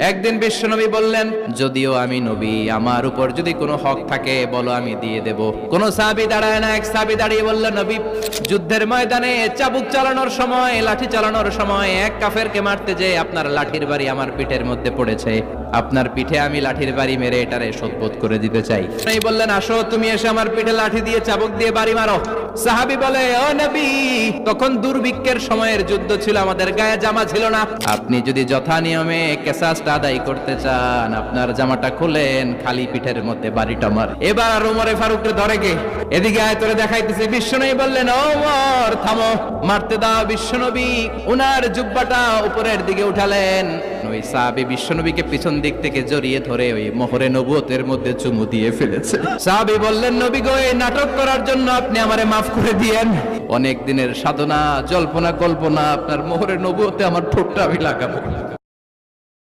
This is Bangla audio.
একদিন বিশ্বনবী বললেন, যদিও আমি নবী, আমার উপর যদি কোনো হক থাকে বলো, আমি দিয়ে দেব। কোন সাহাবী দাঁড়ায় না। এক সাহাবী দাঁড়িয়ে বলল, নবী, যুদ্ধের ময়দানে চাবুক চালানোর সময়, লাঠি চালানোর সময় এক কাফেরকে মারতে যে আপনার লাঠির বাড়ি আমার পিঠের মধ্যে পড়েছে, আপনার পিঠে আমি লাঠির বাড়ি মেরে এটারে শোধবোধ করে দিতে চাই। তিনি বললেন, আসো, তুমি এসে আমার পিঠে লাঠি দিয়ে চাবুক দিয়ে বাড়ি মারো। সাহাবী বলে, ও নবী, তখন দুর্ভিক্ষের সময়ের যুদ্ধ ছিল, আমাদের গায়ে জামা ছিল না। আপনি যদি যথা নিয়মে কেসাসটা আদায় করতে চান, আপনার জামাটা খুলেন, খালি পিঠের মধ্যে বাড়িটা মার। এবার ওমরে ফারুককে ধরে গে, এদিকে আয় তোরে দেখাইতেছে। বিশ্বনবী বললেন, ওমর থামো, মারতে দাও। বিশ্বনবী উনার জুব্বাটা উপরের দিকে উঠালেন। ওই সাহাবী বিশ্বনবীকে পিছন দিক থেকে জড়িয়ে ধরে ওই মোহরে নবুয়তের মধ্যে চুমু দিয়ে ফেলেছে। সাহাবী বললেন, নবী গো, এই নাটক করার জন্য আপনি আমারে মাফ করে দিয়েন। অনেক দিনের সাধনা, জল্পনা কল্পনা, আপনার মোহরে নবুয়তে আমার ঠোঁটটা আমি লাগাবো।